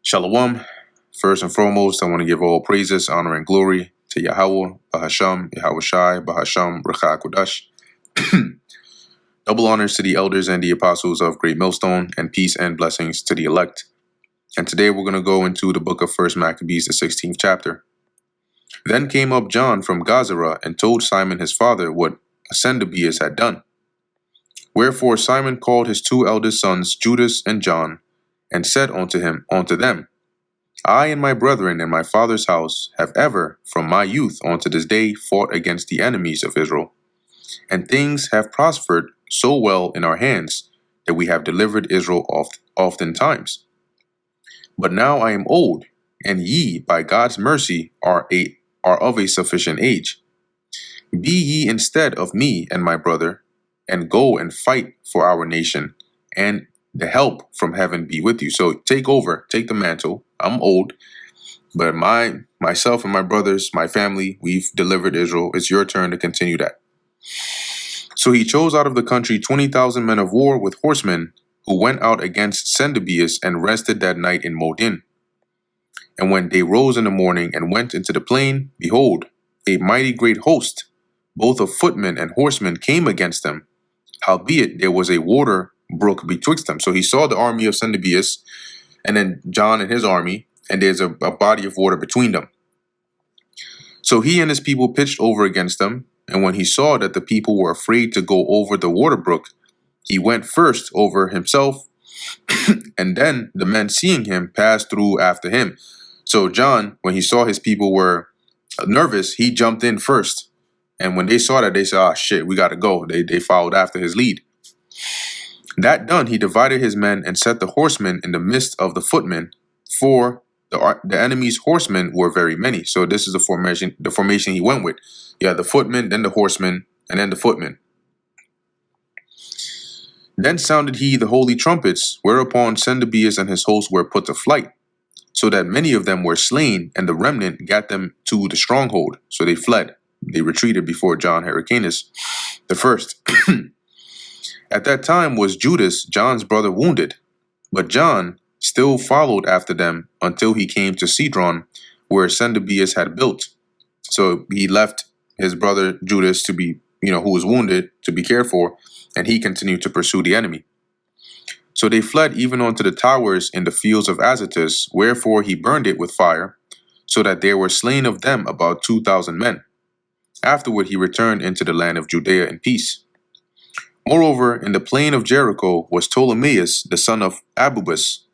Shalom. First and foremost, I want to give all praises, honor, and glory to Yahweh, Bahasham, Yahweh Shai, Bahasham, Recha Kodash. Double honors to the elders and the apostles of Great Millstone, and peace and blessings to the elect. And today we're going to go into the book of First Maccabees, the 16th chapter. Then came up John from Gazara and told Simon his father what Maccabees had done. Wherefore Simon called his two eldest sons, Judas and John, and said unto them, I and my brethren in my father's house have ever, from my youth unto this day, fought against the enemies of Israel. And things have prospered so well in our hands that we have delivered Israel oftentimes. But now I am old, and ye, by God's mercy, are of a sufficient age. Be ye instead of me and my brother, and go and fight for our nation, and the help from heaven be with you. So take the mantle. I'm old, but myself and my brothers, my family, we've delivered Israel. It's your turn to continue that. So he chose out of the country 20,000 men of war with horsemen, who went out against Maccabees and rested that night in Modin. And when they rose in the morning and went into the plain, behold, a mighty great host, both of footmen and horsemen, came against them. Howbeit there was a water brook betwixt them. So he saw the army of Maccabees, and then John and his army, and there's a body of water between them. So he and his people pitched over against them, and when he saw that the people were afraid to go over the water brook, he went first over himself, and then the men seeing him passed through after him. So John, when he saw his people were nervous, he jumped in first. And when they saw that, they said, "Ah, shit, we got to go." They followed after his lead. That done, he divided his men and set the horsemen in the midst of the footmen, for the enemy's horsemen were very many. So this is the formation he went with. You had the footmen, then the horsemen, and then the footmen. Then sounded he the holy trumpets, whereupon Maccabees and his host were put to flight, so that many of them were slain, and the remnant gat them to the stronghold. So they fled. They retreated before John Hyrcanus the first. At that time was Judas, John's brother, wounded, but John still followed after them until he came to Cedron, where Maccabees had built. So he left his brother Judas to be, who was wounded, to be cared for, and he continued to pursue the enemy. So they fled even unto the towers in the fields of Azotus, wherefore he burned it with fire, so that there were slain of them about 2,000 men. Afterward he returned into the land of Judea in peace. Moreover, in the plain of Jericho was Ptolemaeus, the son of Abubus,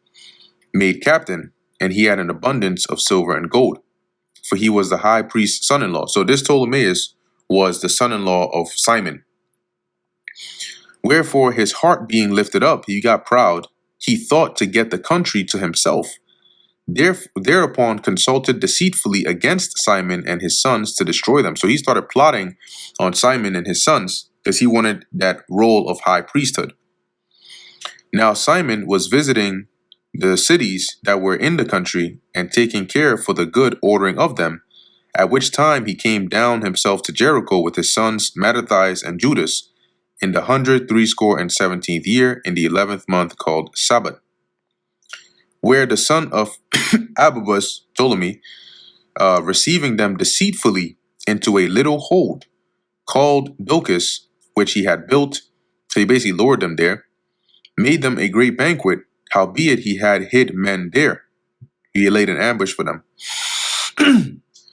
made captain, and he had an abundance of silver and gold, for he was the high priest's son-in-law. So this Ptolemaeus was the son-in-law of Simon. Wherefore his heart being lifted up, he got proud, he thought to get the country to himself. Thereupon consulted deceitfully against Simon and his sons to destroy them. So he started plotting on Simon and his sons, because he wanted that role of high priesthood. Now Simon was visiting the cities that were in the country and taking care for the good ordering of them, at which time he came down himself to Jericho with his sons Mattathias and Judas, in the 117th year, in the 11th month, called Sabbath, where the son of Abubus, Ptolemy, receiving them deceitfully into a little hold called Bilcus, which he had built, so he basically lured them there, made them a great banquet, howbeit he had hid men there. He laid an ambush for them.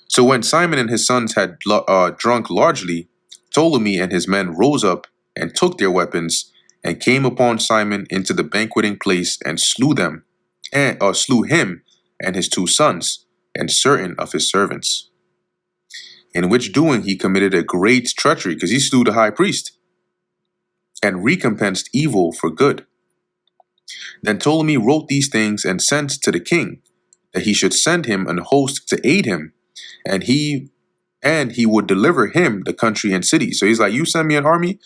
So when Simon and his sons had drunk largely, Ptolemy and his men rose up and took their weapons, and came upon Simon into the banqueting place, and slew him and his two sons, and certain of his servants. In which doing he committed a great treachery, because he slew the high priest, and recompensed evil for good. Then Ptolemy wrote these things and sent to the king, that he should send him an host to aid him, and he would deliver him the country and city. So he's like, you send me an army,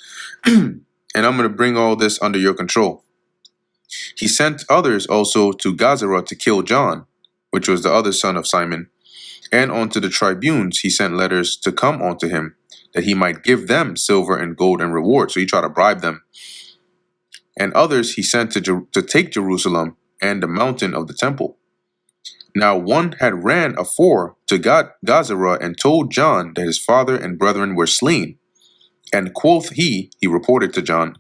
and I'm going to bring all this under your control. He sent others also to Gazara to kill John, which was the other son of Simon, and unto the tribunes he sent letters to come unto him, that he might give them silver and gold and reward. So he tried to bribe them. And others he sent to take Jerusalem and the mountain of the temple. Now one had ran afore to Gazara and told John that his father and brethren were slain. And quoth he reported to John,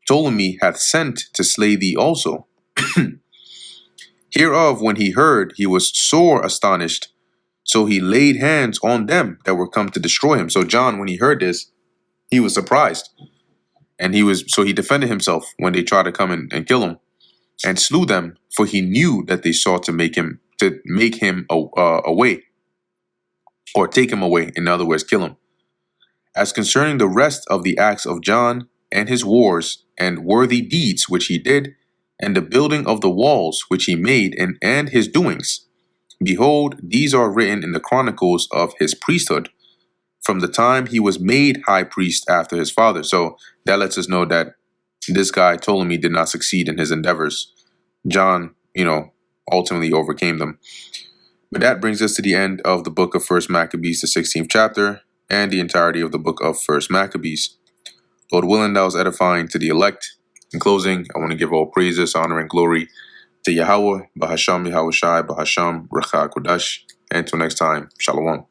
Ptolemy hath sent to slay thee also. Hereof when he heard, he was sore astonished. So he laid hands on them that were come to destroy him. So John, when he heard this, he was surprised. And he defended himself when they tried to come and kill him, and slew them, for he knew that they sought to make him away, or take him away, in other words, kill him. As concerning the rest of the acts of John, and his wars, and worthy deeds which he did, and the building of the walls which he made, and his doings, behold, these are written in the chronicles of his priesthood, from the time he was made high priest after his father. So that lets us know that this guy Ptolemy did not succeed in his endeavors. John, ultimately overcame them. But that brings us to the end of the book of 1 Maccabees, the 16th chapter, and the entirety of the book of 1 Maccabees. Lord willing, that was edifying to the elect. In closing, I want to give all praises, honor, and glory to Yahweh, Bahasham Yahweh Shai, Bahasham Recha Kodash. And until next time, Shalom.